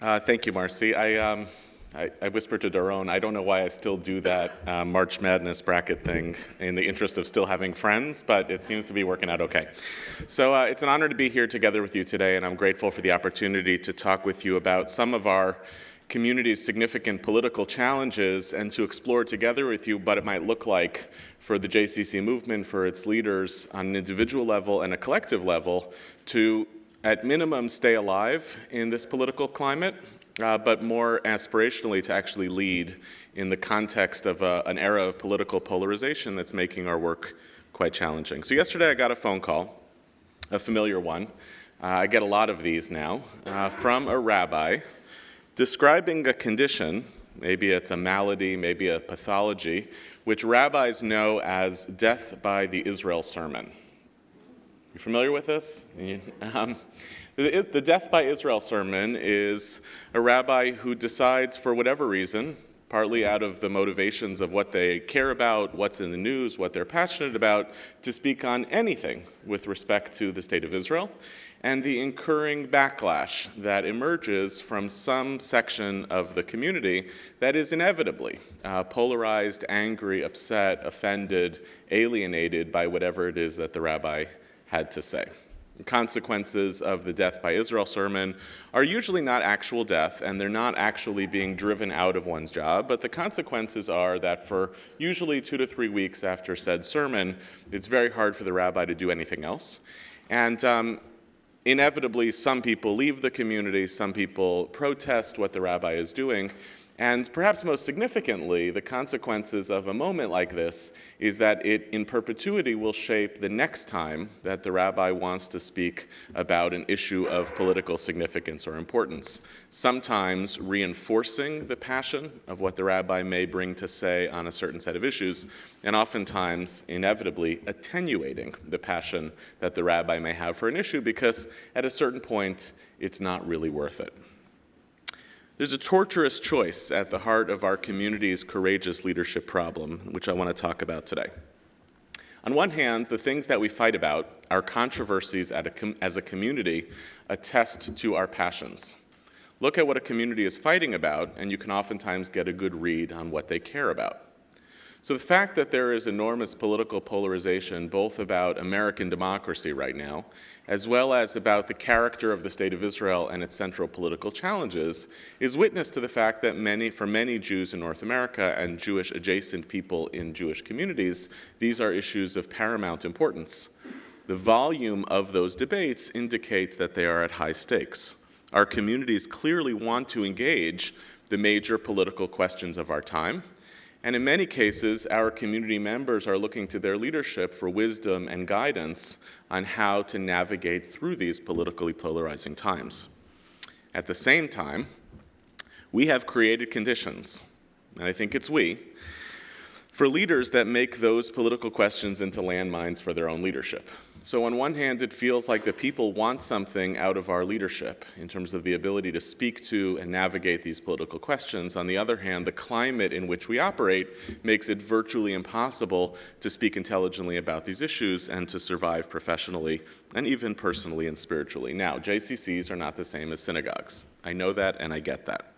Thank you, Marcy. I whispered to Daron, I don't know why I still do that March Madness bracket thing in the interest of still having friends, but it seems to be working out okay. So it's an honor to be here together with you today, and I'm grateful for the opportunity to talk with you about some of our community's significant political challenges and to explore together with you what it might look like for the JCC movement, for its leaders on an individual level and a collective level to, at minimum, stay alive in this political climate, but more aspirationally to actually lead in the context of an era of political polarization that's making our work quite challenging. So yesterday I got a phone call, a familiar one. I get a lot of these now, from a rabbi describing a condition, maybe it's a malady, maybe a pathology, which rabbis know as death by the Israel sermon. You familiar with this? The death by Israel sermon is a rabbi who decides, for whatever reason, partly out of the motivations of what they care about, what's in the news, what they're passionate about, to speak on anything with respect to the state of Israel, and the incurring backlash that emerges from some section of the community that is inevitably polarized, angry, upset, offended, alienated by whatever it is that the rabbi had to say. The consequences of the death by Israel sermon are usually not actual death, and they're not actually being driven out of one's job, but the consequences are that for usually 2 to 3 weeks after said sermon, it's very hard for the rabbi to do anything else. And inevitably, some people leave the community, some people protest what the rabbi is doing, and perhaps most significantly, the consequences of a moment like this is that it in perpetuity will shape the next time that the rabbi wants to speak about an issue of political significance or importance, sometimes reinforcing the passion of what the rabbi may bring to say on a certain set of issues, and oftentimes, inevitably, attenuating the passion that the rabbi may have for an issue because at a certain point, it's not really worth it. There's a torturous choice at the heart of our community's courageous leadership problem, which I want to talk about today. On one hand, the things that we fight about, our controversies as a community, attest to our passions. Look at what a community is fighting about, and you can oftentimes get a good read on what they care about. So the fact that there is enormous political polarization, both about American democracy right now, as well as about the character of the State of Israel and its central political challenges, is witness to the fact that for many Jews in North America and Jewish-adjacent people in Jewish communities, these are issues of paramount importance. The volume of those debates indicates that they are at high stakes. Our communities clearly want to engage the major political questions of our time, and in many cases, our community members are looking to their leadership for wisdom and guidance on how to navigate through these politically polarizing times. At the same time, we have created conditions, and I think it's we, for leaders that make those political questions into landmines for their own leadership. So on one hand, it feels like the people want something out of our leadership in terms of the ability to speak to and navigate these political questions. On the other hand, the climate in which we operate makes it virtually impossible to speak intelligently about these issues and to survive professionally and even personally and spiritually. Now, JCCs are not the same as synagogues. I know that and I get that.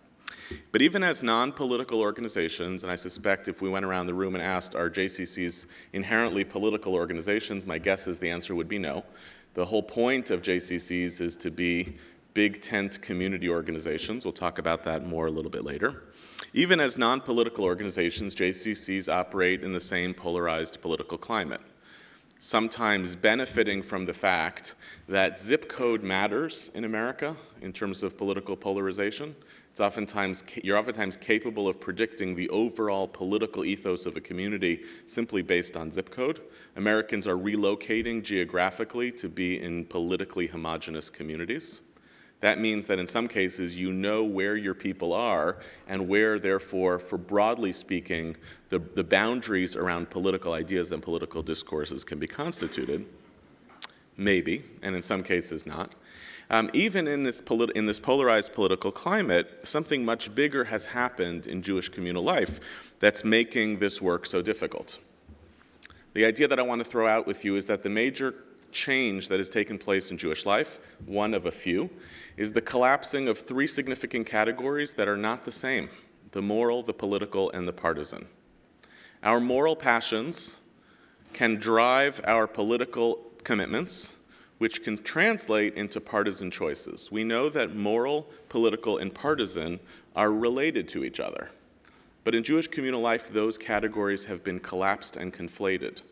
But even as non-political organizations, and I suspect if we went around the room and asked, are JCCs inherently political organizations, my guess is the answer would be no. The whole point of JCCs is to be big tent community organizations. We'll talk about that more a little bit later. Even as non-political organizations, JCCs operate in the same polarized political climate, sometimes benefiting from the fact that zip code matters in America in terms of political polarization. You're oftentimes capable of predicting the overall political ethos of a community simply based on zip code. Americans are relocating geographically to be in politically homogeneous communities. That means that in some cases you know where your people are and where, therefore, for broadly speaking, the boundaries around political ideas and political discourses can be constituted. Maybe, and in some cases not. Even in this polarized political climate, something much bigger has happened in Jewish communal life that's making this work so difficult. The idea that I want to throw out with you is that the major change that has taken place in Jewish life, one of a few, is the collapsing of three significant categories that are not the same: the moral, the political, and the partisan. Our moral passions can drive our political commitments, which can translate into partisan choices. We know that moral, political, and partisan are related to each other. But in Jewish communal life, those categories have been collapsed and conflated,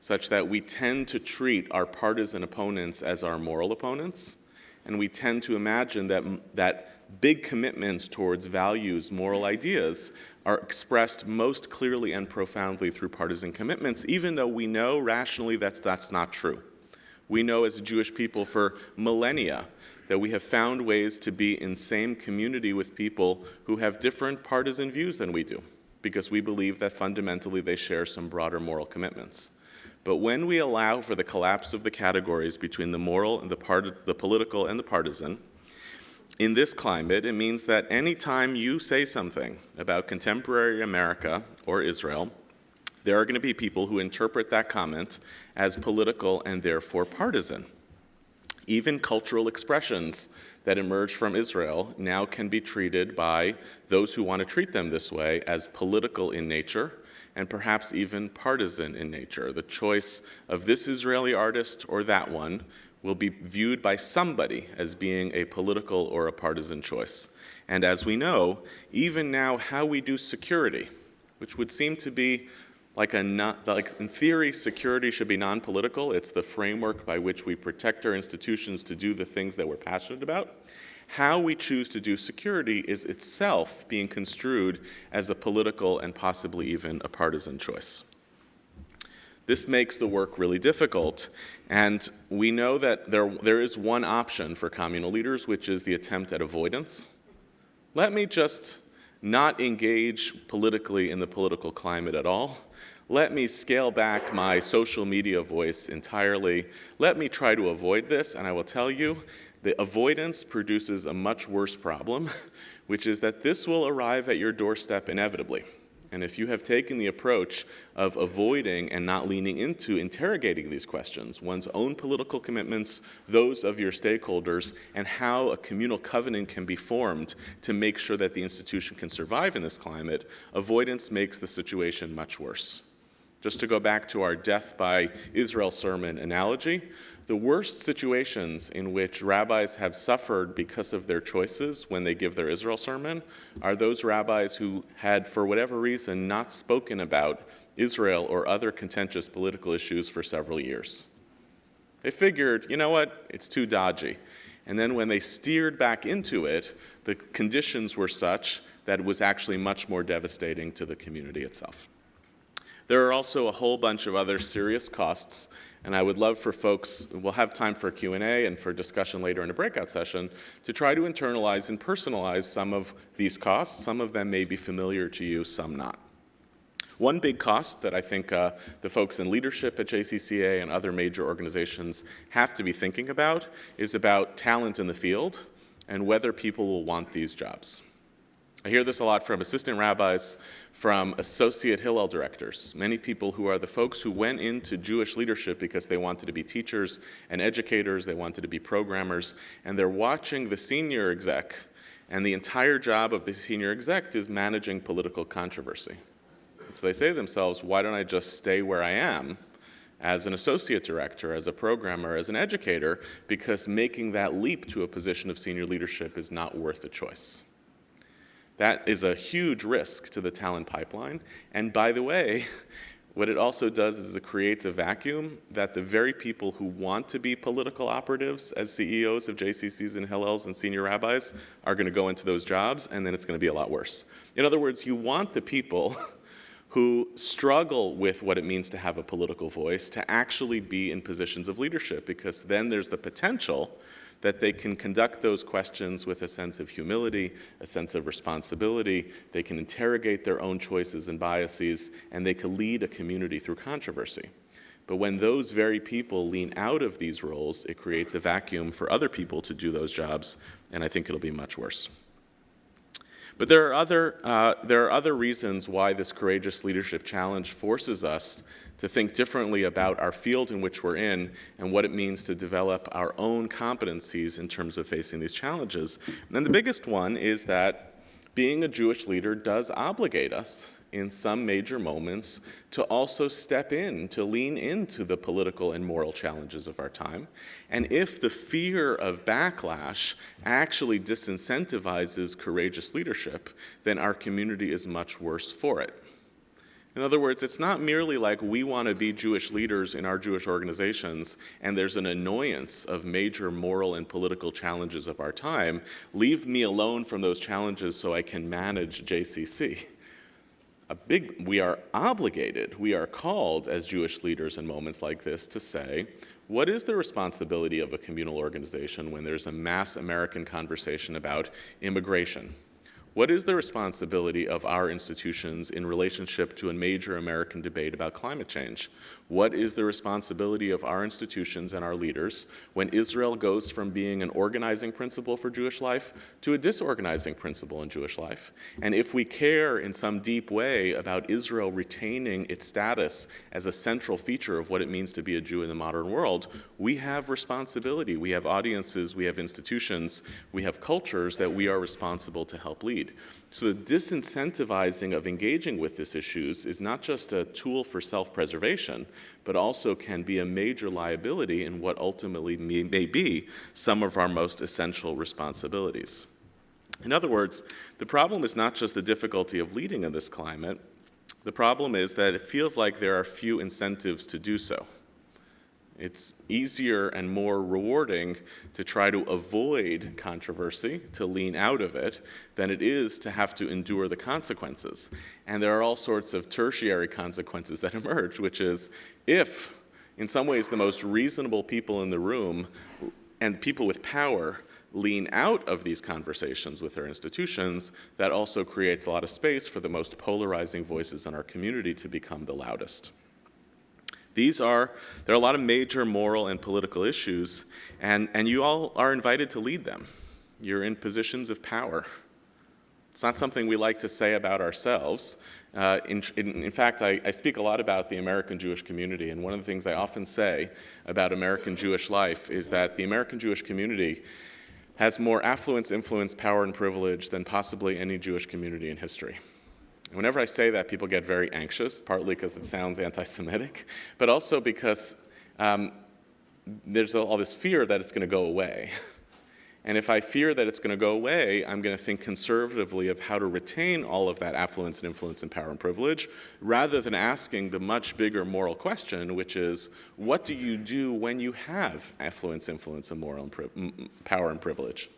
such that we tend to treat our partisan opponents as our moral opponents, and we tend to imagine that big commitments towards values, moral ideas, are expressed most clearly and profoundly through partisan commitments, even though we know rationally that's not true. We know as a Jewish people for millennia that we have found ways to be in same community with people who have different partisan views than we do, because we believe that fundamentally they share some broader moral commitments. But when we allow for the collapse of the categories between the moral and the political and the partisan, in this climate, it means that any time you say something about contemporary America or Israel, there are going to be people who interpret that comment as political and therefore partisan. Even cultural expressions that emerge from Israel now can be treated by those who want to treat them this way as political in nature and perhaps even partisan in nature. The choice of this Israeli artist or that one will be viewed by somebody as being a political or a partisan choice. And as we know, even now how we do security, which would seem to be like in theory, security should be non-political. It's the framework by which we protect our institutions to do the things that we're passionate about. How we choose to do security is itself being construed as a political and possibly even a partisan choice. This makes the work really difficult, and we know that there is one option for communal leaders, which is the attempt at avoidance. Let me just not engage politically in the political climate at all. Let me scale back my social media voice entirely. Let me try to avoid this, and I will tell you, the avoidance produces a much worse problem, which is that this will arrive at your doorstep inevitably. And if you have taken the approach of avoiding and not leaning into interrogating these questions, one's own political commitments, those of your stakeholders, and how a communal covenant can be formed to make sure that the institution can survive in this climate, avoidance makes the situation much worse. Just to go back to our death by Israel sermon analogy, the worst situations in which rabbis have suffered because of their choices when they give their Israel sermon are those rabbis who had, for whatever reason, not spoken about Israel or other contentious political issues for several years. They figured, you know what, it's too dodgy. And then when they steered back into it, the conditions were such that it was actually much more devastating to the community itself. There are also a whole bunch of other serious costs, and I would love for folks, we'll have time for Q&A and for discussion later in a breakout session, to try to internalize and personalize some of these costs. Some of them may be familiar to you, some not. One big cost that I think the folks in leadership at JCCA and other major organizations have to be thinking about is about talent in the field and whether people will want these jobs. I hear this a lot from assistant rabbis, from associate Hillel directors, many people who are the folks who went into Jewish leadership because they wanted to be teachers and educators, they wanted to be programmers, and they're watching the senior exec, and the entire job of the senior exec is managing political controversy. So they say to themselves, why don't I just stay where I am as an associate director, as a programmer, as an educator, because making that leap to a position of senior leadership is not worth the choice. That is a huge risk to the talent pipeline. And by the way, what it also does is it creates a vacuum that the very people who want to be political operatives as CEOs of JCCs and Hillels and senior rabbis are going to go into those jobs, and then it's going to be a lot worse. In other words, you want the people who struggle with what it means to have a political voice to actually be in positions of leadership, because then there's the potential that they can conduct those questions with a sense of humility, a sense of responsibility. They can interrogate their own choices and biases, and they can lead a community through controversy. But when those very people lean out of these roles, it creates a vacuum for other people to do those jobs, and I think it'll be much worse. But there are other reasons why this courageous leadership challenge forces us to think differently about our field in which we're in and what it means to develop our own competencies in terms of facing these challenges. And the biggest one is that being a Jewish leader does obligate us in some major moments to also step in, to lean into the political and moral challenges of our time. And if the fear of backlash actually disincentivizes courageous leadership, then our community is much worse for it. In other words, it's not merely like we want to be Jewish leaders in our Jewish organizations and there's an annoyance of major moral and political challenges of our time. Leave me alone from those challenges so I can manage JCC. We are obligated, we are called as Jewish leaders in moments like this to say, what is the responsibility of a communal organization when there's a mass American conversation about immigration? What is the responsibility of our institutions in relationship to a major American debate about climate change? What is the responsibility of our institutions and our leaders when Israel goes from being an organizing principle for Jewish life to a disorganizing principle in Jewish life? And if we care in some deep way about Israel retaining its status as a central feature of what it means to be a Jew in the modern world, we have responsibility. We have audiences, we have institutions, we have cultures that we are responsible to help lead. So the disincentivizing of engaging with these issues is not just a tool for self-preservation, but also can be a major liability in what ultimately may be some of our most essential responsibilities. In other words, the problem is not just the difficulty of leading in this climate. The problem is that it feels like there are few incentives to do so. It's easier and more rewarding to try to avoid controversy, to lean out of it, than it is to have to endure the consequences. And there are all sorts of tertiary consequences that emerge, which is if, in some ways, the most reasonable people in the room and people with power lean out of these conversations with their institutions, that also creates a lot of space for the most polarizing voices in our community to become the loudest. There are a lot of major moral and political issues, and you all are invited to lead them. You're in positions of power. It's not something we like to say about ourselves. In fact, I speak a lot about the American Jewish community, and one of the things I often say about American Jewish life is that the American Jewish community has more affluence, influence, power, and privilege than possibly any Jewish community in history. Whenever I say that, people get very anxious, partly because it sounds anti-Semitic, but also because there's all this fear that it's going to go away. And if I fear that it's going to go away, I'm going to think conservatively of how to retain all of that affluence and influence and power and privilege, rather than asking the much bigger moral question, which is, what do you do when you have affluence, influence, and power and privilege?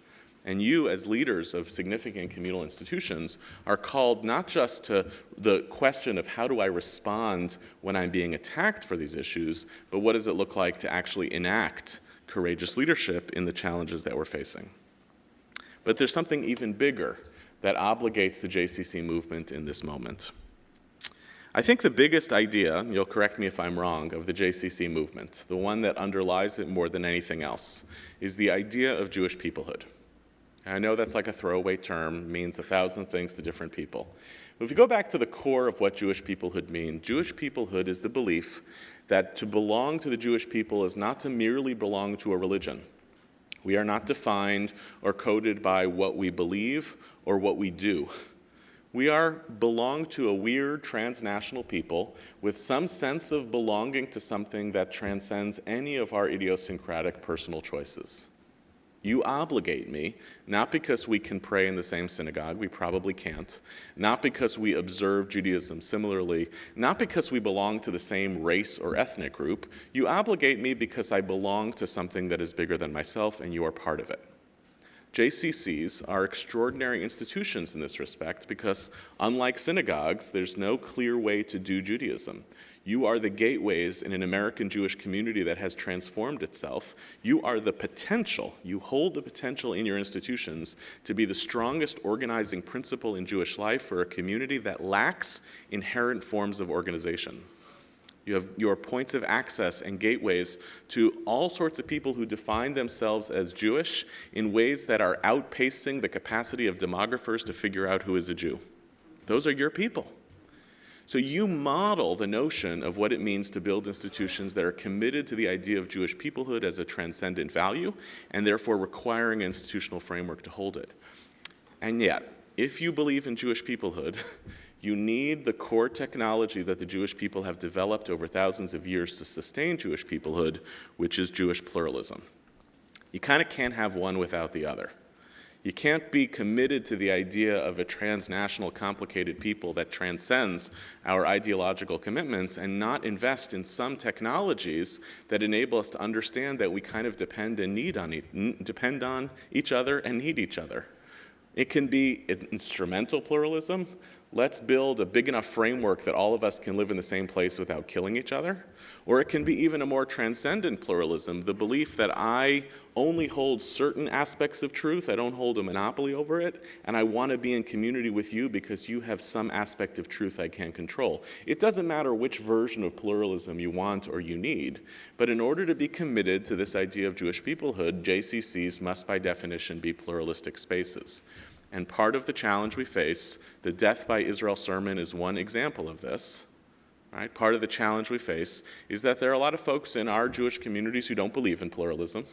And you, as leaders of significant communal institutions, are called not just to the question of how do I respond when I'm being attacked for these issues, but what does it look like to actually enact courageous leadership in the challenges that we're facing. But there's something even bigger that obligates the JCC movement in this moment. I think the biggest idea, and you'll correct me if I'm wrong, of the JCC movement, the one that underlies it more than anything else, is the idea of Jewish peoplehood. And I know that's like a throwaway term, means 1,000 things to different people. But if you go back to the core of what Jewish peoplehood means, Jewish peoplehood is the belief that to belong to the Jewish people is not to merely belong to a religion. We are not defined or coded by what we believe or what we do. We belong to a weird transnational people with some sense of belonging to something that transcends any of our idiosyncratic personal choices. You obligate me, not because we can pray in the same synagogue, we probably can't, not because we observe Judaism similarly, not because we belong to the same race or ethnic group. You obligate me because I belong to something that is bigger than myself and you are part of it. JCCs are extraordinary institutions in this respect because, unlike synagogues, there's no clear way to do Judaism. You are the gateways in an American Jewish community that has transformed itself. You are the potential, you hold the potential in your institutions to be the strongest organizing principle in Jewish life for a community that lacks inherent forms of organization. You have your points of access and gateways to all sorts of people who define themselves as Jewish in ways that are outpacing the capacity of demographers to figure out who is a Jew. Those are your people. So you model the notion of what it means to build institutions that are committed to the idea of Jewish peoplehood as a transcendent value, and therefore requiring an institutional framework to hold it. And yet, if you believe in Jewish peoplehood, you need the core technology that the Jewish people have developed over thousands of years to sustain Jewish peoplehood, which is Jewish pluralism. You kind of can't have one without the other. You can't be committed to the idea of a transnational, complicated people that transcends our ideological commitments and not invest in some technologies that enable us to understand that we kind of depend on each other and need each other. It can be instrumental pluralism. Let's build a big enough framework that all of us can live in the same place without killing each other. Or it can be even a more transcendent pluralism, the belief that I only hold certain aspects of truth, I don't hold a monopoly over it, and I want to be in community with you because you have some aspect of truth I can't control. It doesn't matter which version of pluralism you want or you need, but in order to be committed to this idea of Jewish peoplehood, JCCs must by definition be pluralistic spaces. And part of the challenge we face, the Death by Israel sermon is one example of this. Right? Part of the challenge we face is that there are a lot of folks in our Jewish communities who don't believe in pluralism,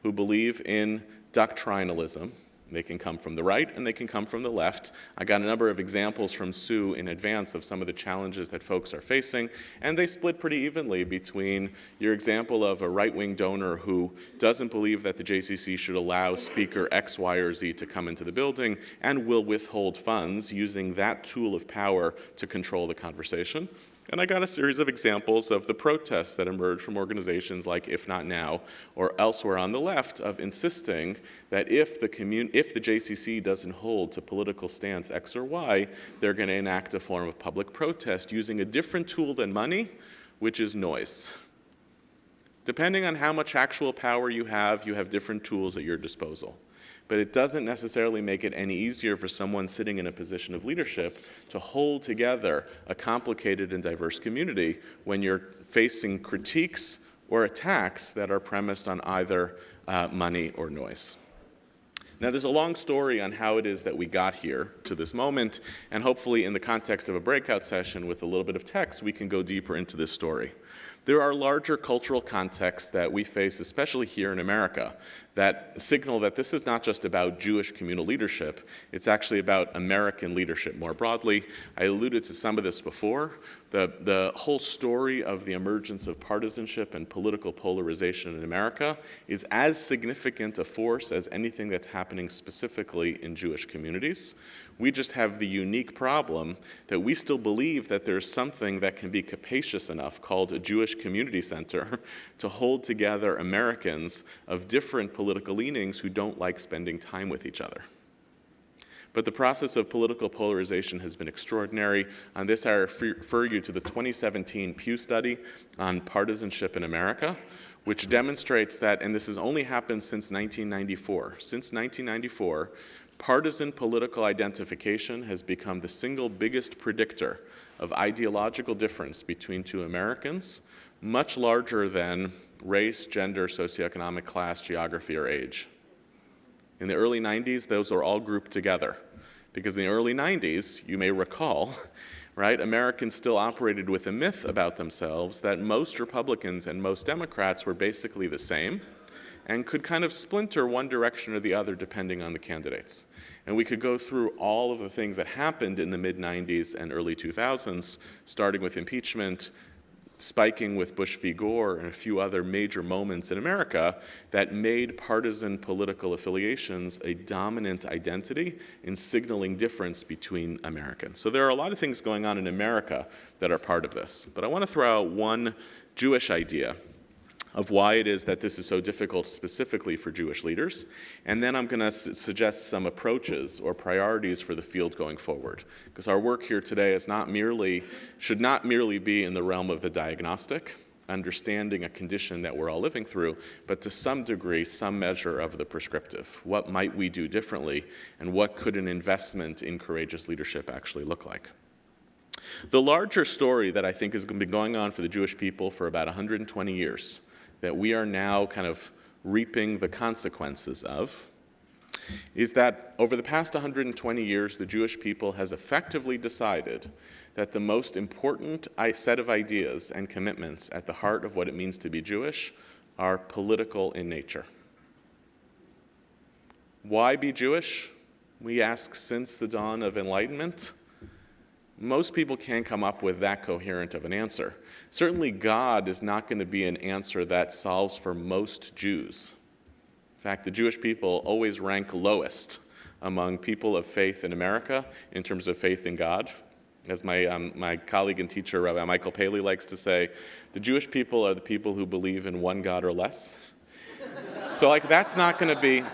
who believe in doctrinalism. They can come from the right and they can come from the left. I got a number of examples from Sue in advance of some of the challenges that folks are facing, and they split pretty evenly between your example of a right-wing donor who doesn't believe that the JCC should allow speaker X, Y, or Z to come into the building and will withhold funds using that tool of power to control the conversation. And I got a series of examples of the protests that emerged from organizations like If Not Now or elsewhere on the left of insisting that if the JCC doesn't hold to political stance X or Y, they're going to enact a form of public protest using a different tool than money, which is noise. Depending on how much actual power you have different tools at your disposal. But it doesn't necessarily make it any easier for someone sitting in a position of leadership to hold together a complicated and diverse community when you're facing critiques or attacks that are premised on either money or noise. Now, there's a long story on how it is that we got here to this moment, and hopefully in the context of a breakout session with a little bit of text, we can go deeper into this story. There are larger cultural contexts that we face, especially here in America, that signal that this is not just about Jewish communal leadership, it's actually about American leadership more broadly. I alluded to some of this before. The whole story of the emergence of partisanship and political polarization in America is as significant a force as anything that's happening specifically in Jewish communities. We just have the unique problem that we still believe that there's something that can be capacious enough called a Jewish community center to hold together Americans of different political leanings who don't like spending time with each other. But the process of political polarization has been extraordinary. On this, I refer you to the 2017 Pew study on partisanship in America, which demonstrates that, and this has only happened since 1994. Since 1994, partisan political identification has become the single biggest predictor of ideological difference between two Americans, much larger than race, gender, socioeconomic class, geography, or age. In the early 90s, those were all grouped together. Because in the early 90s, you may recall, right, Americans still operated with a myth about themselves that most Republicans and most Democrats were basically the same and could kind of splinter one direction or the other depending on the candidates. And we could go through all of the things that happened in the mid-90s and early 2000s, starting with impeachment, spiking with Bush v. Gore, and a few other major moments in America that made partisan political affiliations a dominant identity in signaling difference between Americans. So there are a lot of things going on in America that are part of this. But I want to throw out one Jewish idea of why it is that this is so difficult specifically for Jewish leaders, and then I'm going to suggest some approaches or priorities for the field going forward. Because our work here today should not merely be in the realm of the diagnostic, understanding a condition that we're all living through, but to some degree, some measure of the prescriptive. What might we do differently, and what could an investment in courageous leadership actually look like? The larger story that I think has been going on for the Jewish people for about 120 years, that we are now kind of reaping the consequences of, is that over the past 120 years, the Jewish people has effectively decided that the most important set of ideas and commitments at the heart of what it means to be Jewish are political in nature. Why be Jewish? We ask since the dawn of enlightenment. Most people can't come up with that coherent of an answer. Certainly God is not going to be an answer that solves for most Jews. In fact, the Jewish people always rank lowest among people of faith in America in terms of faith in God. As my colleague and teacher, Rabbi Michael Paley, likes to say, the Jewish people are the people who believe in one God or less. So that's not going to be,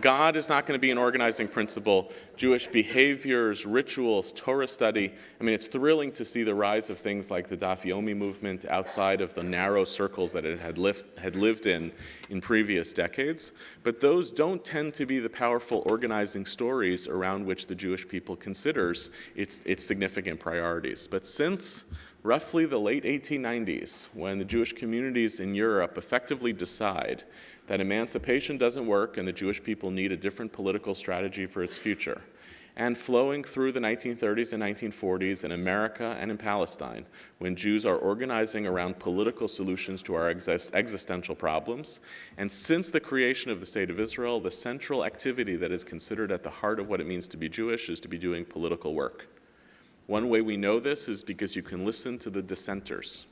God is not going to be an organizing principle. Jewish behaviors, rituals, Torah study. I mean, it's thrilling to see the rise of things like the Daf Yomi movement outside of the narrow circles that it had lived in previous decades. But those don't tend to be the powerful organizing stories around which the Jewish people considers its significant priorities. But since roughly the late 1890s, when the Jewish communities in Europe effectively decide that emancipation doesn't work and the Jewish people need a different political strategy for its future, and flowing through the 1930s and 1940s in America and in Palestine, when Jews are organizing around political solutions to our existential problems, and since the creation of the State of Israel, the central activity that is considered at the heart of what it means to be Jewish is to be doing political work. One way we know this is because you can listen to the dissenters.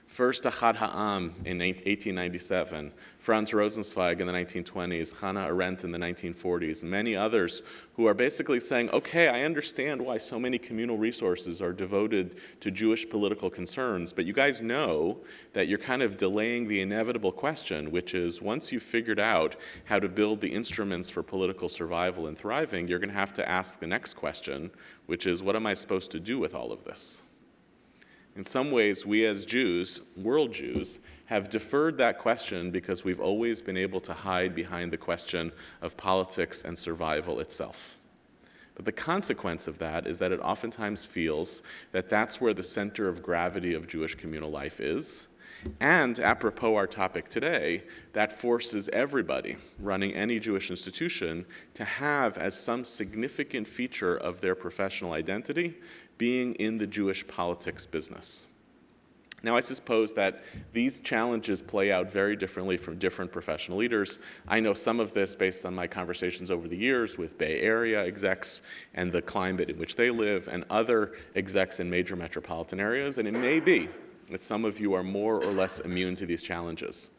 First, Ahad Ha'am in 1897, Franz Rosenzweig in the 1920s, Hannah Arendt in the 1940s, and many others who are basically saying, okay, I understand why so many communal resources are devoted to Jewish political concerns, but you guys know that you're kind of delaying the inevitable question, which is once you've figured out how to build the instruments for political survival and thriving, you're going to have to ask the next question, which is, what am I supposed to do with all of this? In some ways, we as Jews, world Jews, have deferred that question because we've always been able to hide behind the question of politics and survival itself. But the consequence of that is that it oftentimes feels that that's where the center of gravity of Jewish communal life is. And apropos our topic today, that forces everybody running any Jewish institution to have as some significant feature of their professional identity being in the Jewish politics business. Now, I suppose that these challenges play out very differently from different professional leaders. I know some of this based on my conversations over the years with Bay Area execs and the climate in which they live, and other execs in major metropolitan areas, and it may be that some of you are more or less immune to these challenges.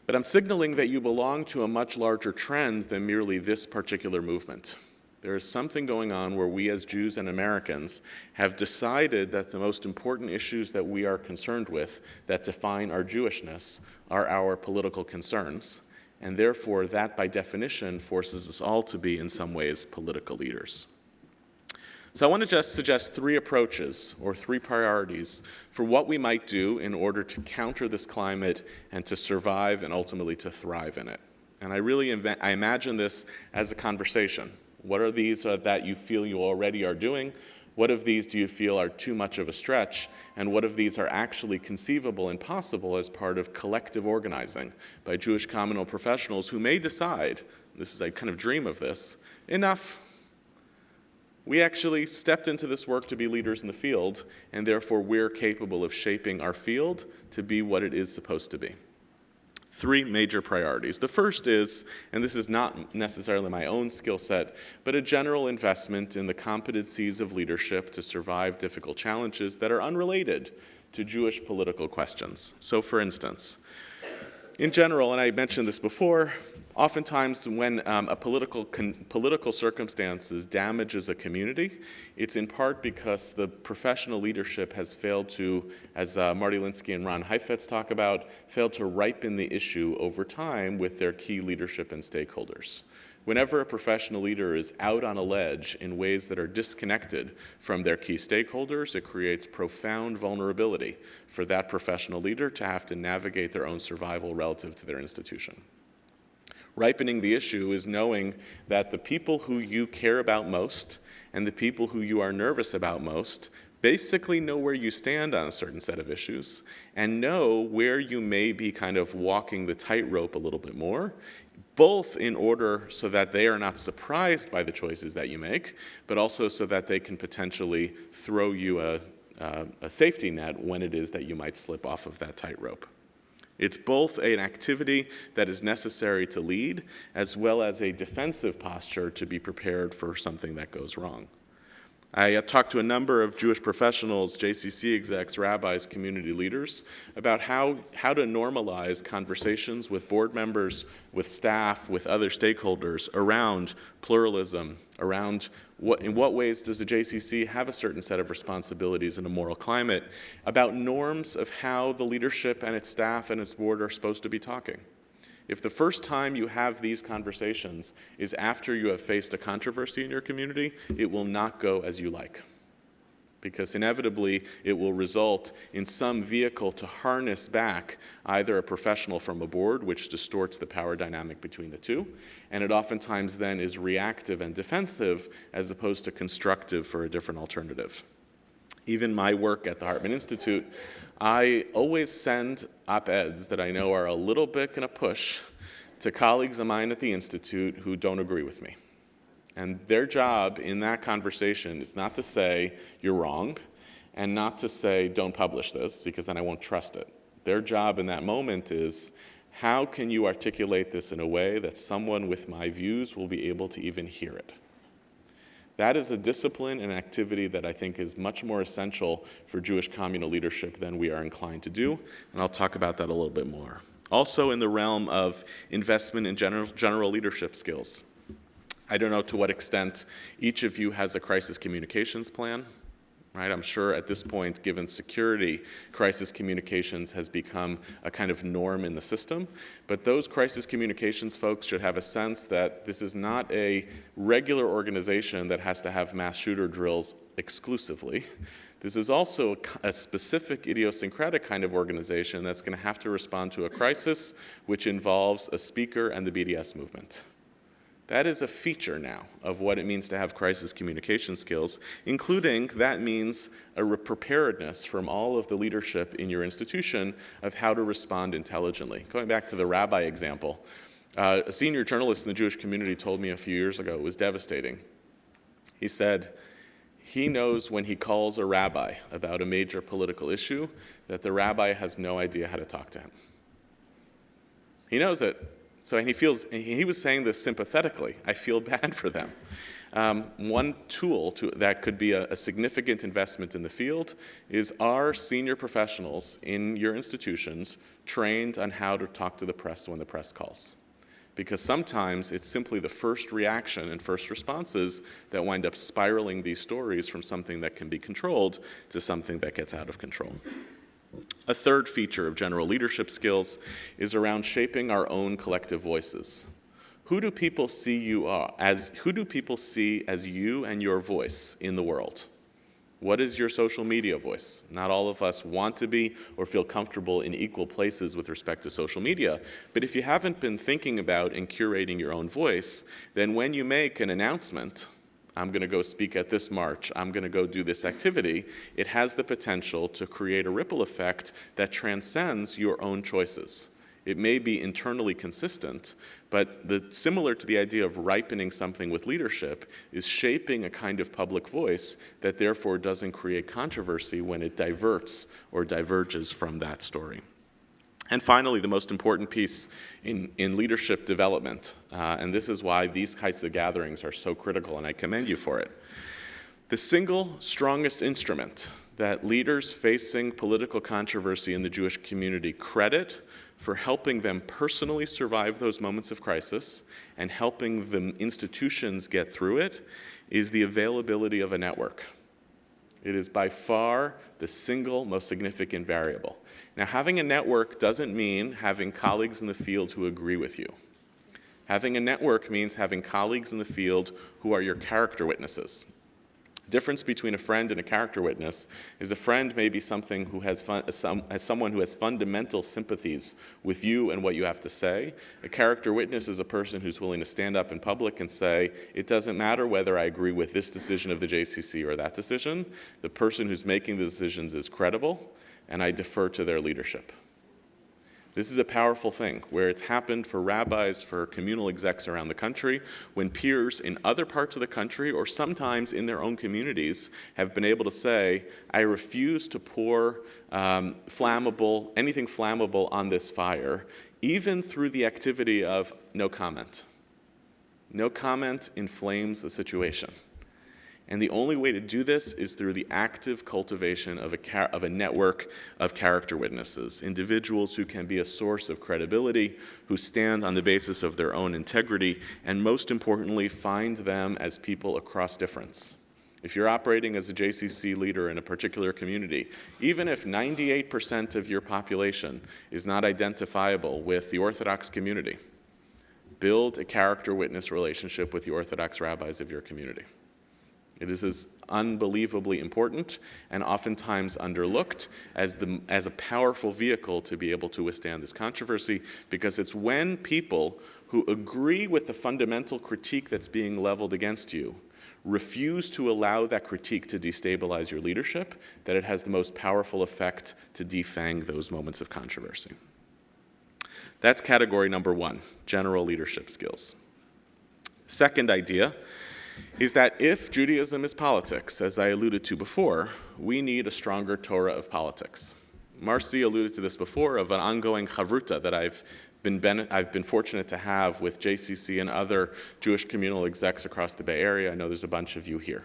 But I'm signaling that you belong to a much larger trend than merely this particular movement. There is something going on where we as Jews and Americans have decided that the most important issues that we are concerned with that define our Jewishness are our political concerns, and therefore that by definition forces us all to be in some ways political leaders. So I want to just suggest three approaches or three priorities for what we might do in order to counter this climate and to survive and ultimately to thrive in it. And I imagine this as a conversation. What are these that you feel you already are doing? What of these do you feel are too much of a stretch? And what of these are actually conceivable and possible as part of collective organizing by Jewish communal professionals who may decide, I kind of dream of this, enough. We actually stepped into this work to be leaders in the field, and therefore we're capable of shaping our field to be what it is supposed to be. Three major priorities. The first is, and this is not necessarily my own skill set, but a general investment in the competencies of leadership to survive difficult challenges that are unrelated to Jewish political questions. So for instance, in general, and I mentioned this before, oftentimes when a political circumstances damages a community, it's in part because the professional leadership has failed to, as Marty Linsky and Ron Heifetz talk about, failed to ripen the issue over time with their key leadership and stakeholders. Whenever a professional leader is out on a ledge in ways that are disconnected from their key stakeholders, it creates profound vulnerability for that professional leader to have to navigate their own survival relative to their institution. Ripening the issue is knowing that the people who you care about most and the people who you are nervous about most basically know where you stand on a certain set of issues and know where you may be kind of walking the tightrope a little bit more, both in order so that they are not surprised by the choices that you make, but also so that they can potentially throw you a safety net when it is that you might slip off of that tightrope. It's both an activity that is necessary to lead, as well as a defensive posture to be prepared for something that goes wrong. I talked to a number of Jewish professionals, JCC execs, rabbis, community leaders, about how to normalize conversations with board members, with staff, with other stakeholders around pluralism, around in what ways does the JCC have a certain set of responsibilities in a moral climate, about norms of how the leadership and its staff and its board are supposed to be talking. If the first time you have these conversations is after you have faced a controversy in your community, it will not go as you like. Because inevitably, it will result in some vehicle to harness back either a professional from a board, which distorts the power dynamic between the two, and it oftentimes then is reactive and defensive as opposed to constructive for a different alternative. Even my work at the Hartman Institute, I always send op-eds that I know are a little bit going to push to colleagues of mine at the Institute who don't agree with me. And their job in that conversation is not to say, you're wrong, and not to say, don't publish this, because then I won't trust it. Their job in that moment is, how can you articulate this in a way that someone with my views will be able to even hear it? That is a discipline and activity that I think is much more essential for Jewish communal leadership than we are inclined to do, and I'll talk about that a little bit more. Also in the realm of investment in general leadership skills. I don't know to what extent each of you has a crisis communications plan. Right? I'm sure at this point, given security, crisis communications has become a kind of norm in the system. But those crisis communications folks should have a sense that this is not a regular organization that has to have mass shooter drills exclusively. This is also a specific idiosyncratic kind of organization that's going to have to respond to a crisis which involves a speaker and the BDS movement. That is a feature now of what it means to have crisis communication skills, including that means a preparedness from all of the leadership in your institution of how to respond intelligently. Going back to the rabbi example, a senior journalist in the Jewish community told me a few years ago, it was devastating. He said he knows when he calls a rabbi about a major political issue that the rabbi has no idea how to talk to him. He knows it. So he was saying this sympathetically. I feel bad for them. One tool that could be a significant investment in the field is, are senior professionals in your institutions trained on how to talk to the press when the press calls? Because sometimes it's simply the first reaction and first responses that wind up spiraling these stories from something that can be controlled to something that gets out of control. A third feature of general leadership skills is around shaping our own collective voices. Who do people see as you and your voice in the world? What is your social media voice? Not all of us want to be or feel comfortable in equal places with respect to social media, but if you haven't been thinking about and curating your own voice, then when you make an announcement, I'm going to go speak at this march, I'm going to go do this activity, it has the potential to create a ripple effect that transcends your own choices. It may be internally consistent, but similar to the idea of ripening something with leadership is shaping a kind of public voice that therefore doesn't create controversy when it diverts or diverges from that story. And finally, the most important piece in leadership development, and this is why these kinds of gatherings are so critical, and I commend you for it. The single strongest instrument that leaders facing political controversy in the Jewish community credit for helping them personally survive those moments of crisis and helping the institutions get through it is the availability of a network. It is by far the single most significant variable. Now, having a network doesn't mean having colleagues in the field who agree with you. Having a network means having colleagues in the field who are your character witnesses. Difference between a friend and a character witness is a friend may be something who has someone who has fundamental sympathies with you and what you have to say. A character witness is a person who's willing to stand up in public and say, it doesn't matter whether I agree with this decision of the JCC or that decision. The person who's making the decisions is credible, and I defer to their leadership. This is a powerful thing, where it's happened for rabbis, for communal execs around the country, when peers in other parts of the country, or sometimes in their own communities, have been able to say, I refuse to pour anything flammable on this fire, even through the activity of no comment. No comment inflames the situation. And the only way to do this is through the active cultivation of a network of character witnesses, individuals who can be a source of credibility, who stand on the basis of their own integrity, and most importantly, find them as people across difference. If you're operating as a JCC leader in a particular community, even if 98% of your population is not identifiable with the Orthodox community, build a character witness relationship with the Orthodox rabbis of your community. It is as unbelievably important and oftentimes underlooked as a powerful vehicle to be able to withstand this controversy, because it's when people who agree with the fundamental critique that's being leveled against you refuse to allow that critique to destabilize your leadership that it has the most powerful effect to defang those moments of controversy. That's category number one, general leadership skills. Second idea is that if Judaism is politics, as I alluded to before, we need a stronger Torah of politics. Marcy alluded to this before, of an ongoing chavruta that I've been fortunate to have with JCC and other Jewish communal execs across the Bay Area. I know there's a bunch of you here.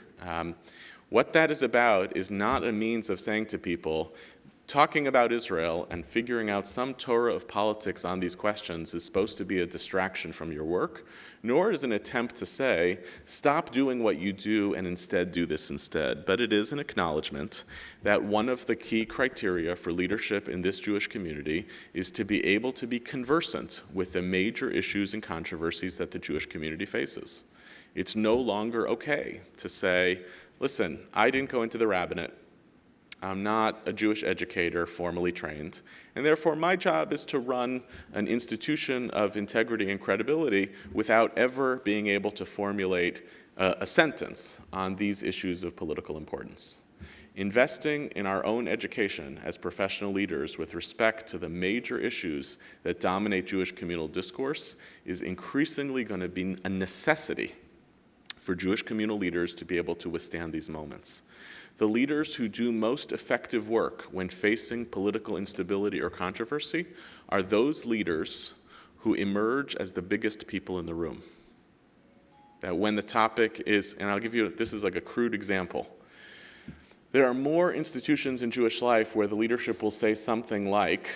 What that is about is not a means of saying to people, talking about Israel and figuring out some Torah of politics on these questions is supposed to be a distraction from your work, nor is an attempt to say, stop doing what you do and instead do this instead. But it is an acknowledgement that one of the key criteria for leadership in this Jewish community is to be able to be conversant with the major issues and controversies that the Jewish community faces. It's no longer okay to say, listen, I didn't go into the rabbinate. I'm not a Jewish educator formally trained, and therefore my job is to run an institution of integrity and credibility without ever being able to formulate a sentence on these issues of political importance. Investing in our own education as professional leaders with respect to the major issues that dominate Jewish communal discourse is increasingly going to be a necessity for Jewish communal leaders to be able to withstand these moments. The leaders who do most effective work when facing political instability or controversy are those leaders who emerge as the biggest people in the room. That when the topic is, and I'll give you, this is like a crude example. There are more institutions in Jewish life where the leadership will say something like,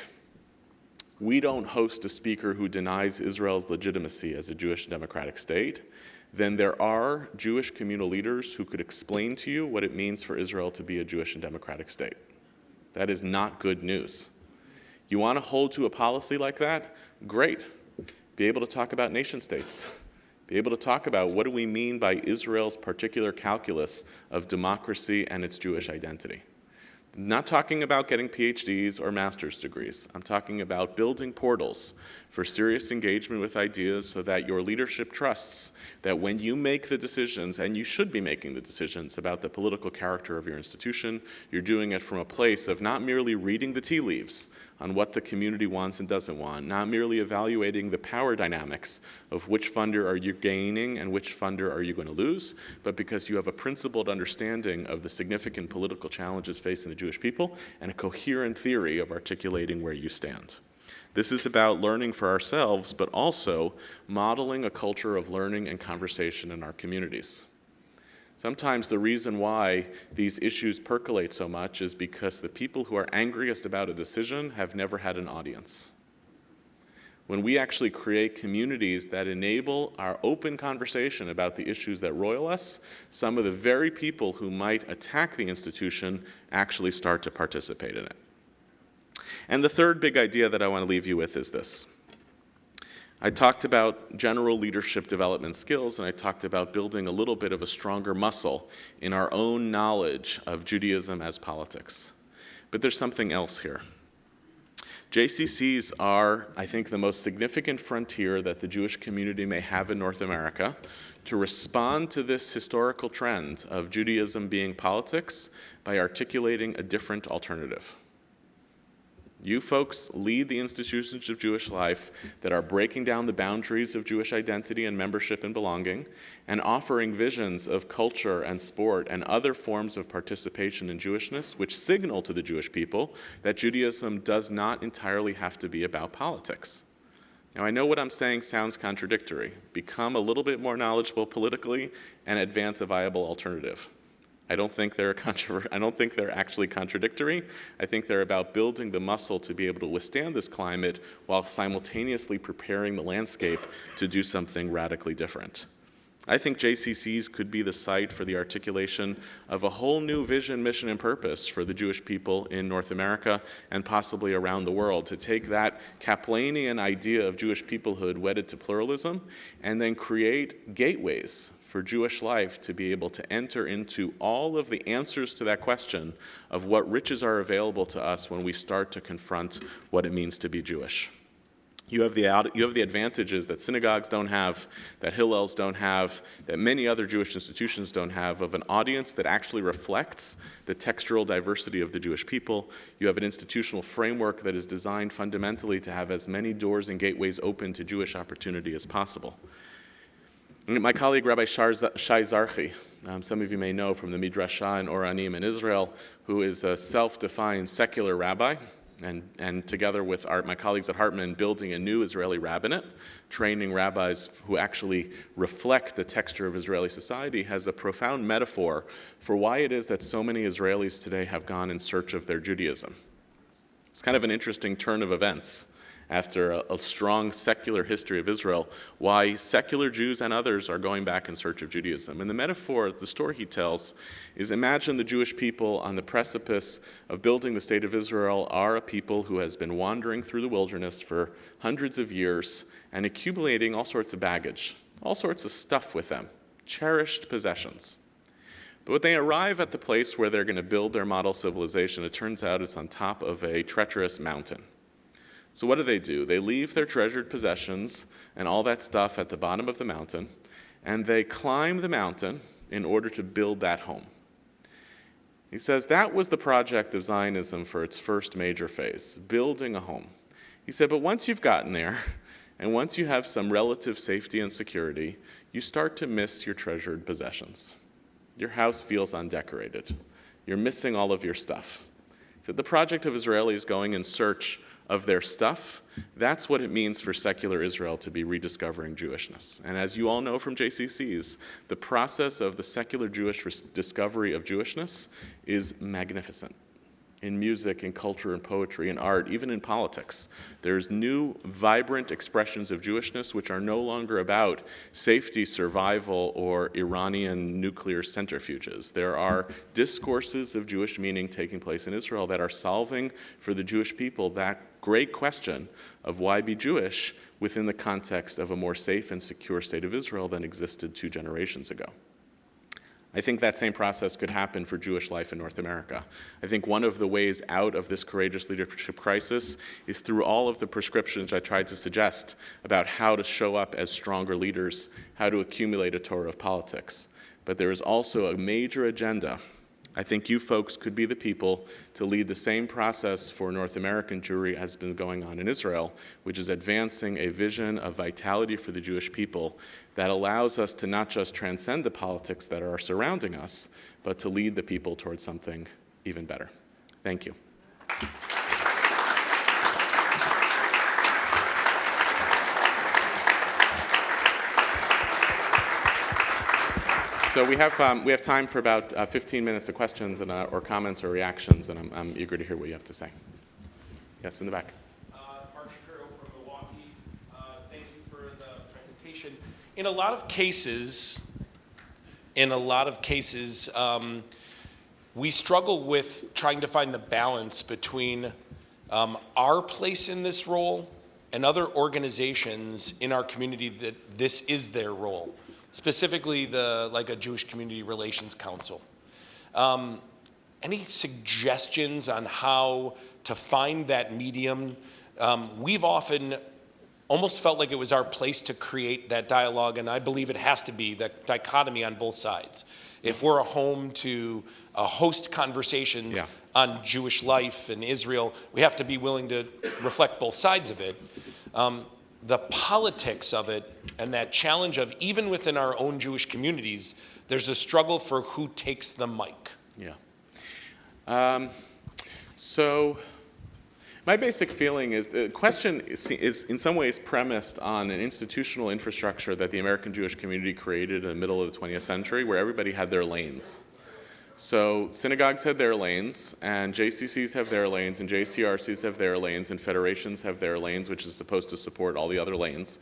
we don't host a speaker who denies Israel's legitimacy as a Jewish democratic state, then there are Jewish communal leaders who could explain to you what it means for Israel to be a Jewish and democratic state. That is not good news. You want to hold to a policy like that? Great. Be able to talk about nation states. Be able to talk about what do we mean by Israel's particular calculus of democracy and its Jewish identity. I'm not talking about getting PhDs or master's degrees. I'm talking about building portals for serious engagement with ideas so that your leadership trusts that when you make the decisions, and you should be making the decisions about the political character of your institution, you're doing it from a place of not merely reading the tea leaves on what the community wants and doesn't want, not merely evaluating the power dynamics of which funder are you gaining and which funder are you going to lose, but because you have a principled understanding of the significant political challenges facing the Jewish people and a coherent theory of articulating where you stand. This is about learning for ourselves, but also modeling a culture of learning and conversation in our communities. Sometimes the reason why these issues percolate so much is because the people who are angriest about a decision have never had an audience. When we actually create communities that enable our open conversation about the issues that roil us, some of the very people who might attack the institution actually start to participate in it. And the third big idea that I want to leave you with is this. I talked about general leadership development skills, and I talked about building a little bit of a stronger muscle in our own knowledge of Judaism as politics. But there's something else here. JCCs are, I think, the most significant frontier that the Jewish community may have in North America to respond to this historical trend of Judaism being politics by articulating a different alternative. You folks lead the institutions of Jewish life that are breaking down the boundaries of Jewish identity and membership and belonging, and offering visions of culture and sport and other forms of participation in Jewishness, which signal to the Jewish people that Judaism does not entirely have to be about politics. Now, I know what I'm saying sounds contradictory. Become a little bit more knowledgeable politically and advance a viable alternative. I don't think they're actually contradictory. I think they're about building the muscle to be able to withstand this climate while simultaneously preparing the landscape to do something radically different. I think JCCs could be the site for the articulation of a whole new vision, mission, and purpose for the Jewish people in North America and possibly around the world, to take that Kaplanian idea of Jewish peoplehood wedded to pluralism and then create gateways for Jewish life to be able to enter into all of the answers to that question of what riches are available to us when we start to confront what it means to be Jewish. You have the advantages that synagogues don't have, that Hillels don't have, that many other Jewish institutions don't have, of an audience that actually reflects the textural diversity of the Jewish people. You have an institutional framework that is designed fundamentally to have as many doors and gateways open to Jewish opportunity as possible. My colleague, Rabbi Shai Zarchi, some of you may know from the Midrashah and Oranim in Israel, who is a self-defined secular rabbi, and together with my colleagues at Hartman, building a new Israeli rabbinate, training rabbis who actually reflect the texture of Israeli society, has a profound metaphor for why it is that so many Israelis today have gone in search of their Judaism. It's kind of an interesting turn of events after a strong secular history of Israel, why secular Jews and others are going back in search of Judaism. And the metaphor, the story he tells, is imagine the Jewish people on the precipice of building the state of Israel are a people who has been wandering through the wilderness for hundreds of years and accumulating all sorts of baggage, all sorts of stuff with them, cherished possessions. But when they arrive at the place where they're going to build their model civilization, it turns out it's on top of a treacherous mountain. So what do? They leave their treasured possessions and all that stuff at the bottom of the mountain, and they climb the mountain in order to build that home. He says that was the project of Zionism for its first major phase, building a home. He said, but once you've gotten there, and once you have some relative safety and security, you start to miss your treasured possessions. Your house feels undecorated. You're missing all of your stuff. He said the project of Israelis going in search of their stuff, that's what it means for secular Israel to be rediscovering Jewishness. And as you all know from JCCs, the process of the secular Jewish discovery of Jewishness is magnificent. In music, in culture, in poetry, in art, even in politics. There's new, vibrant expressions of Jewishness which are no longer about safety, survival, or Iranian nuclear centrifuges. There are discourses of Jewish meaning taking place in Israel that are solving for the Jewish people that great question of why be Jewish within the context of a more safe and secure state of Israel than existed 2 generations ago. I think that same process could happen for Jewish life in North America. I think one of the ways out of this courageous leadership crisis is through all of the prescriptions I tried to suggest about how to show up as stronger leaders, how to accumulate a Torah of politics. But there is also a major agenda. I think you folks could be the people to lead the same process for North American Jewry as has been going on in Israel, which is advancing a vision of vitality for the Jewish people that allows us to not just transcend the politics that are surrounding us, but to lead the people towards something even better. Thank you. So we have time for about 15 minutes of questions and, or comments or reactions, and I'm eager to hear what you have to say. Yes, in the back. Mark Shapiro from Milwaukee. Thank you for the presentation. In a lot of cases, we struggle with trying to find the balance between our place in this role and other organizations in our community that this is their role, specifically like a Jewish Community Relations Council. Any suggestions on how to find that medium? We've often almost felt like it was our place to create that dialogue, and I believe it has to be that dichotomy on both sides. If we're a home to host conversations on Jewish life and Israel, we have to be willing to reflect both sides of it. The politics of it and that challenge of even within our own Jewish communities, there's a struggle for who takes the mic. Yeah. So my basic feeling is the question is in some ways premised on an institutional infrastructure that the American Jewish community created in the middle of the 20th century where everybody had their lanes. So synagogues had their lanes, and JCCs have their lanes, and JCRCs have their lanes, and federations have their lanes, which is supposed to support all the other lanes.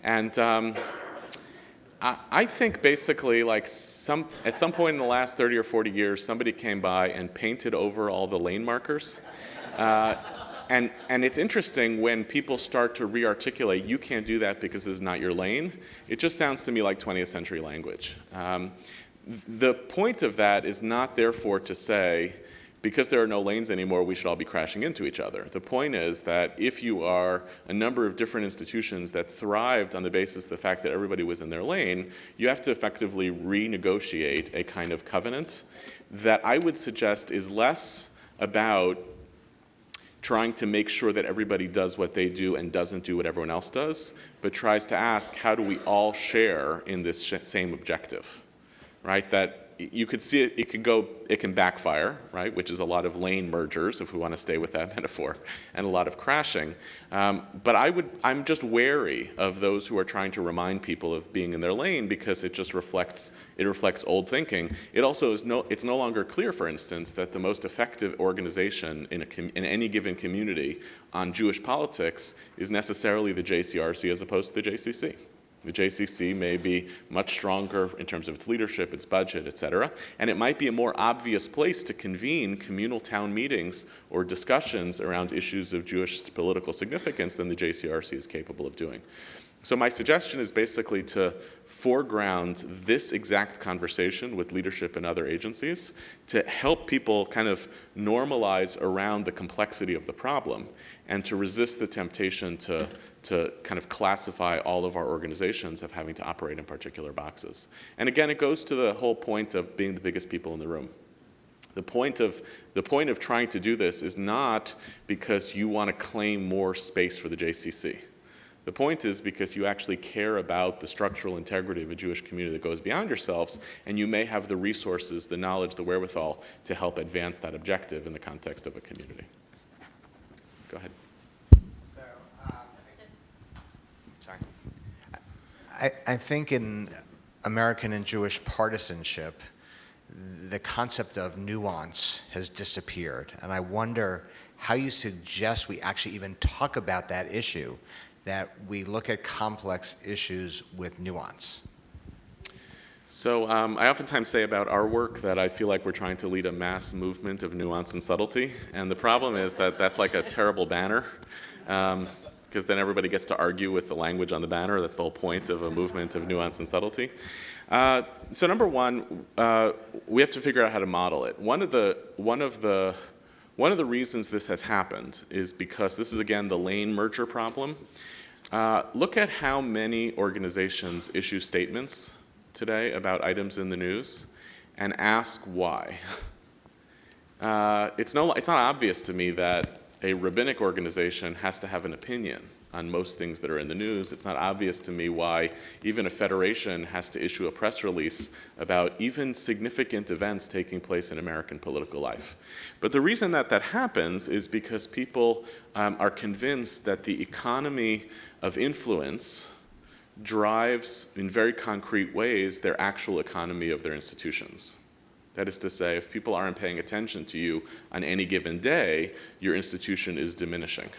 And I think basically like at some point in the last 30 or 40 years, somebody came by and painted over all the lane markers. And it's interesting when people start to re-articulate, you can't do that because this is not your lane. It just sounds to me like 20th century language. The point of that is not therefore to say, because there are no lanes anymore, we should all be crashing into each other. The point is that if you are a number of different institutions that thrived on the basis of the fact that everybody was in their lane, you have to effectively renegotiate a kind of covenant that I would suggest is less about trying to make sure that everybody does what they do and doesn't do what everyone else does, but tries to ask, how do we all share in this same objective, right? That you could see it can backfire, right? Which is a lot of lane mergers, if we want to stay with that metaphor, and a lot of crashing. But I'm just wary of those who are trying to remind people of being in their lane because it just reflects old thinking. It also it's no longer clear, for instance, that the most effective organization in any given community on Jewish politics is necessarily the JCRC as opposed to the JCC. The JCC may be much stronger in terms of its leadership, its budget, et cetera, and it might be a more obvious place to convene communal town meetings or discussions around issues of Jewish political significance than the JCRC is capable of doing. So my suggestion is basically to foreground this exact conversation with leadership and other agencies to help people kind of normalize around the complexity of the problem and to resist the temptation to kind of classify all of our organizations of having to operate in particular boxes. And again, it goes to the whole point of being the biggest people in the room. The point of trying to do this is not because you want to claim more space for the JCC. The point is because you actually care about the structural integrity of a Jewish community that goes beyond yourselves, and you may have the resources, the knowledge, the wherewithal to help advance that objective in the context of a community. Go ahead. I think in American and Jewish partisanship, the concept of nuance has disappeared. And I wonder how you suggest we actually even talk about that issue, that we look at complex issues with nuance. So I oftentimes say about our work that I feel like we're trying to lead a mass movement of nuance and subtlety. And the problem is that that's like a terrible banner. Because then everybody gets to argue with the language on the banner. That's the whole point of a movement of nuance and subtlety. So number one, we have to figure out how to model it. One of the reasons this has happened is because this is, again, the lane merger problem. Look at how many organizations issue statements today about items in the news and ask why. It's not obvious to me that a rabbinic organization has to have an opinion on most things that are in the news. It's not obvious to me why even a federation has to issue a press release about even significant events taking place in American political life. But the reason that happens is because people are convinced that the economy of influence drives in very concrete ways their actual economy of their institutions. That is to say, if people aren't paying attention to you on any given day, your institution is diminishing.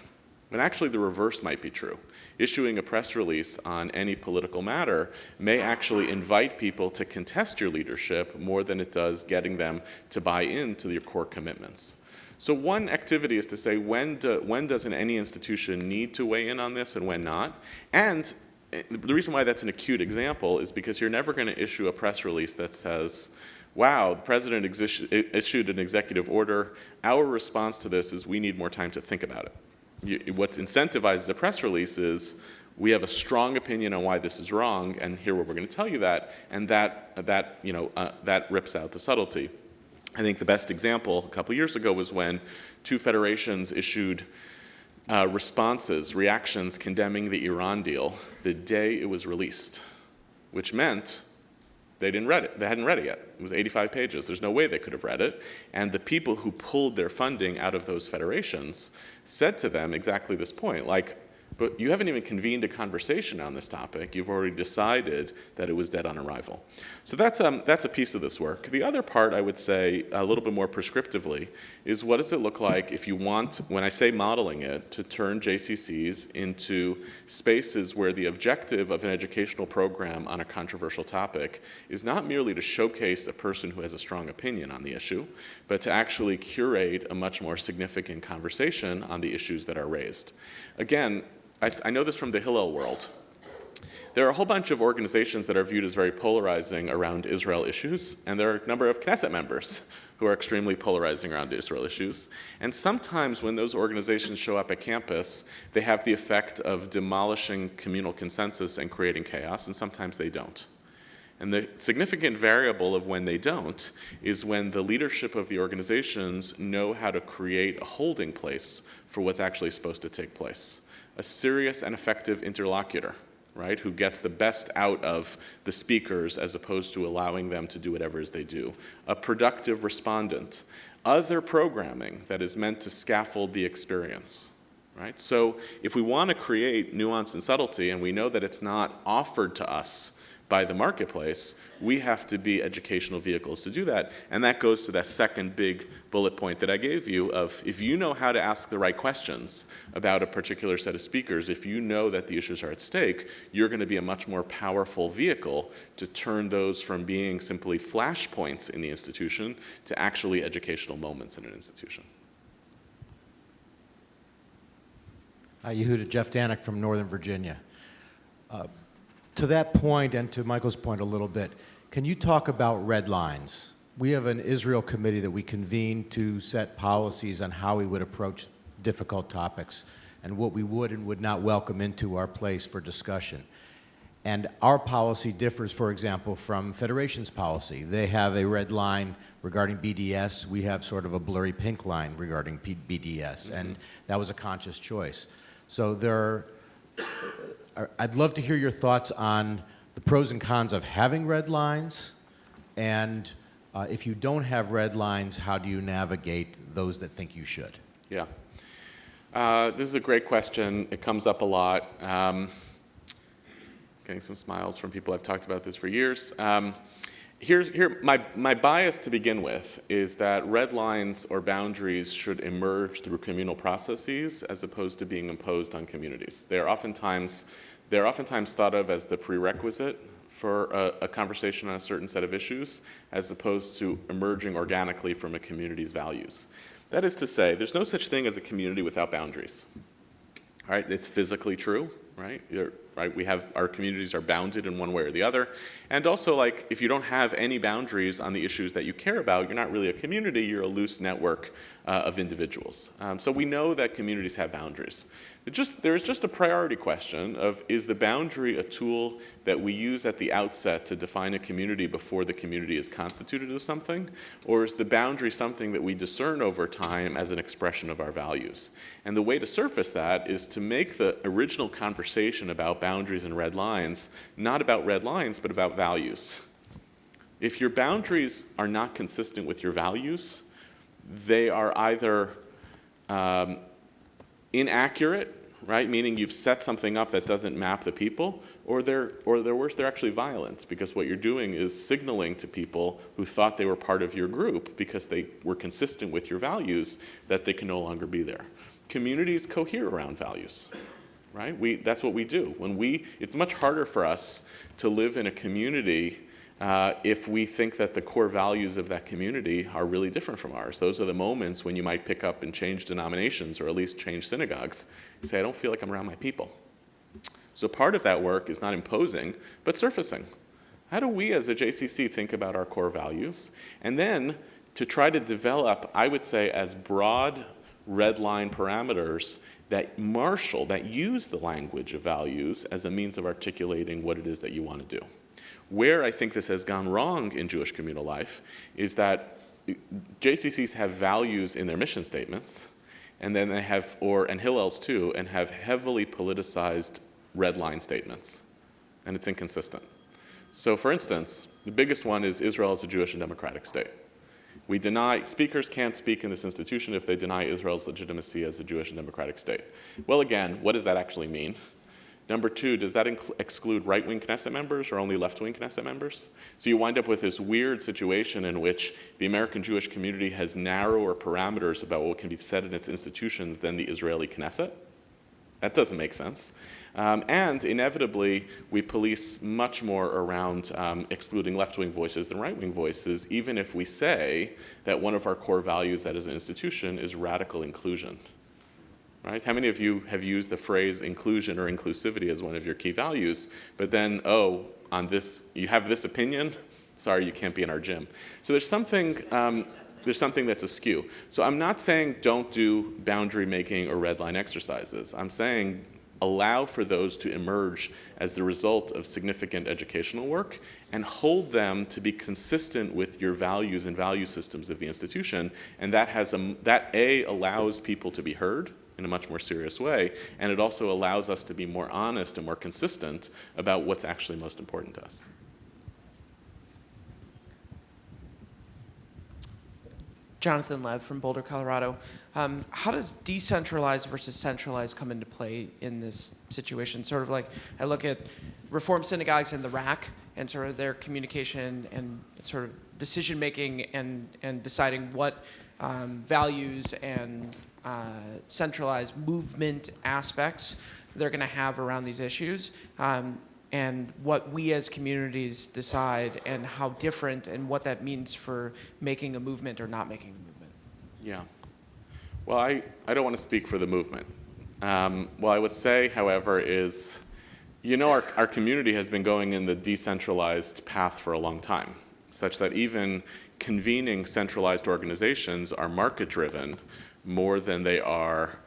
And actually the reverse might be true. Issuing a press release on any political matter may actually invite people to contest your leadership more than it does getting them to buy into your core commitments. So one activity is to say when does any institution need to weigh in on this and when not. And the reason why that's an acute example is because you're never going to issue a press release that says, wow, the president issued an executive order. Our response to this is we need more time to think about it. What's incentivized the press release is we have a strong opinion on why this is wrong, and here we're going to tell you that, and that rips out the subtlety. I think the best example a couple years ago was when two federations issued reactions condemning the Iran deal the day it was released, which meant they hadn't read it yet. It was 85 pages. There's no way they could have read it. And the people who pulled their funding out of those federations said to them exactly this point, like, but you haven't even convened a conversation on this topic. You've already decided that it was dead on arrival. So that's a piece of this work. The other part, I would say, a little bit more prescriptively, is what does it look like if you want, when I say modeling it, to turn JCCs into spaces where the objective of an educational program on a controversial topic is not merely to showcase a person who has a strong opinion on the issue, but to actually curate a much more significant conversation on the issues that are raised. Again, I know this from the Hillel world. There are a whole bunch of organizations that are viewed as very polarizing around Israel issues, and there are a number of Knesset members who are extremely polarizing around Israel issues. And sometimes when those organizations show up at campus, they have the effect of demolishing communal consensus and creating chaos, and sometimes they don't. And the significant variable of when they don't is when the leadership of the organizations know how to create a holding place for what's actually supposed to take place. A serious and effective interlocutor, right, who gets the best out of the speakers as opposed to allowing them to do whatever it is they do. A productive respondent. Other programming that is meant to scaffold the experience, right? So if we want to create nuance and subtlety, and we know that it's not offered to us by the marketplace, we have to be educational vehicles to do that. And that goes to that second big bullet point that I gave you of if you know how to ask the right questions about a particular set of speakers, if you know that the issues are at stake, you're going to be a much more powerful vehicle to turn those from being simply flashpoints in the institution to actually educational moments in an institution. Hi, Yehuda, Jeff Danik from Northern Virginia. To that point, and to Michael's point a little bit, can you talk about red lines? We have an Israel committee that we convene to set policies on how we would approach difficult topics and what we would and would not welcome into our place for discussion. And our policy differs, for example, from Federation's policy. They have a red line regarding BDS. We have sort of a blurry pink line regarding BDS, and that was a conscious choice. So I'd love to hear your thoughts on the pros and cons of having red lines, and if you don't have red lines, how do you navigate those that think you should? Yeah. This is a great question. It comes up a lot. Getting some smiles from people. I've talked about this for years. My bias to begin with is that red lines or boundaries should emerge through communal processes as opposed to being imposed on communities. They're oftentimes thought of as the prerequisite for a conversation on a certain set of issues as opposed to emerging organically from a community's values. That is to say, there's no such thing as a community without boundaries. Right? It's physically true, right? We have, our communities are bounded in one way or the other. And also, like, if you don't have any boundaries on the issues that you care about, you're not really a community, you're a loose network of individuals. So we know that communities have boundaries. There's just a priority question of, is the boundary a tool that we use at the outset to define a community before the community is constituted of something? Or is the boundary something that we discern over time as an expression of our values? And the way to surface that is to make the original conversation about boundaries and red lines not about red lines, but about values. If your boundaries are not consistent with your values, they are either inaccurate, right? Meaning you've set something up that doesn't map the people, or they're worse, they're actually violent, because what you're doing is signaling to people who thought they were part of your group because they were consistent with your values that they can no longer be there. Communities cohere around values, right? That's what we do. It's much harder for us to live in a community if we think that the core values of that community are really different from ours. Those are the moments when you might pick up and change denominations, or at least change synagogues. You say, I don't feel like I'm around my people. So part of that work is not imposing, but surfacing. How do we as a JCC think about our core values? And then to try to develop, I would say, as broad red line parameters that that use the language of values as a means of articulating what it is that you want to do. Where I think this has gone wrong in Jewish communal life is that JCCs have values in their mission statements, and then they have, and Hillels too, and have heavily politicized red line statements, and it's inconsistent. So for instance, the biggest one is Israel is a Jewish and democratic state. We deny, speakers can't speak in this institution if they deny Israel's legitimacy as a Jewish and democratic state. Well, again, what does that actually mean? Number two, does that exclude right-wing Knesset members or only left-wing Knesset members? So you wind up with this weird situation in which the American Jewish community has narrower parameters about what can be said in its institutions than the Israeli Knesset. That doesn't make sense. And inevitably, we police much more around excluding left-wing voices than right-wing voices, even if we say that one of our core values as an institution is radical inclusion. Right? How many of you have used the phrase inclusion or inclusivity as one of your key values, but then, oh, on this, you have this opinion? Sorry, you can't be in our gym. So there's something that's askew. So I'm not saying don't do boundary making or red line exercises. I'm saying allow for those to emerge as the result of significant educational work and hold them to be consistent with your values and value systems of the institution. And that allows people to be heard in a much more serious way, and it also allows us to be more honest and more consistent about what's actually most important to us. Jonathan Lev from Boulder, Colorado. How does decentralized versus centralized come into play in this situation? Sort of like I look at Reform synagogues in the RAC and sort of their communication and sort of decision making and deciding what values and centralized movement aspects they're going to have around these issues. And what we as communities decide and how different and what that means for making a movement or not making a movement. Yeah. Well, I don't want to speak for the movement. What I would say, however, is, our community has been going in the decentralized path for a long time, such that even convening centralized organizations are market-driven more than they are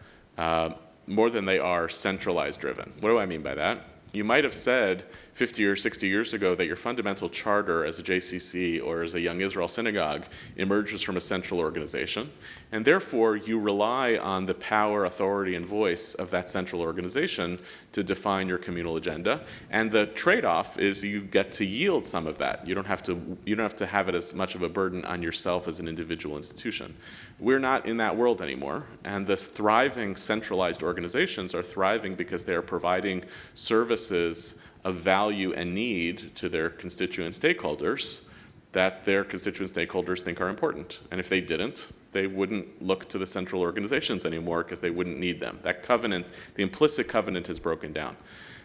centralized driven. What do I mean by that? You might have said 50 or 60 years ago that your fundamental charter as a JCC or as a Young Israel synagogue emerges from a central organization, and therefore you rely on the power, authority, and voice of that central organization to define your communal agenda. And the trade-off is you get to yield some of that. You don't have to have it as much of a burden on yourself as an individual institution. We're not in that world anymore, and the thriving centralized organizations are thriving because they are providing services of value and need to their constituent stakeholders that their constituent stakeholders think are important. And if they didn't, they wouldn't look to the central organizations anymore because they wouldn't need them. That covenant, the implicit covenant, has broken down.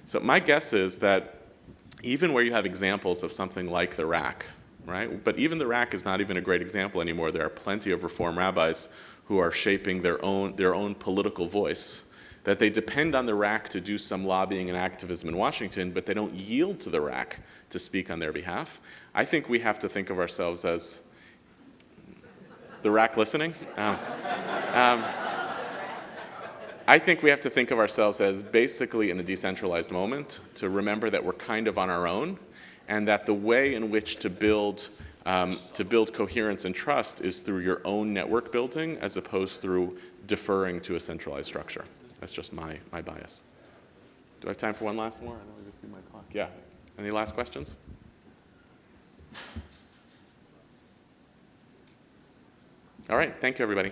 So my guess is that even where you have examples of something like the RAC, right? But even the RAC is not even a great example anymore. There are plenty of Reform rabbis who are shaping their own political voice, that they depend on the RAC to do some lobbying and activism in Washington, but they don't yield to the RAC to speak on their behalf. I think we have to think of ourselves as, is the RAC listening? I think we have to think of ourselves as basically in a decentralized moment, to remember that we're kind of on our own, and that the way in which to build coherence and trust is through your own network building as opposed through deferring to a centralized structure. That's just my bias. Do I have time for one last more? I don't even see my clock. Yeah. Any last questions? All right. Thank you, everybody.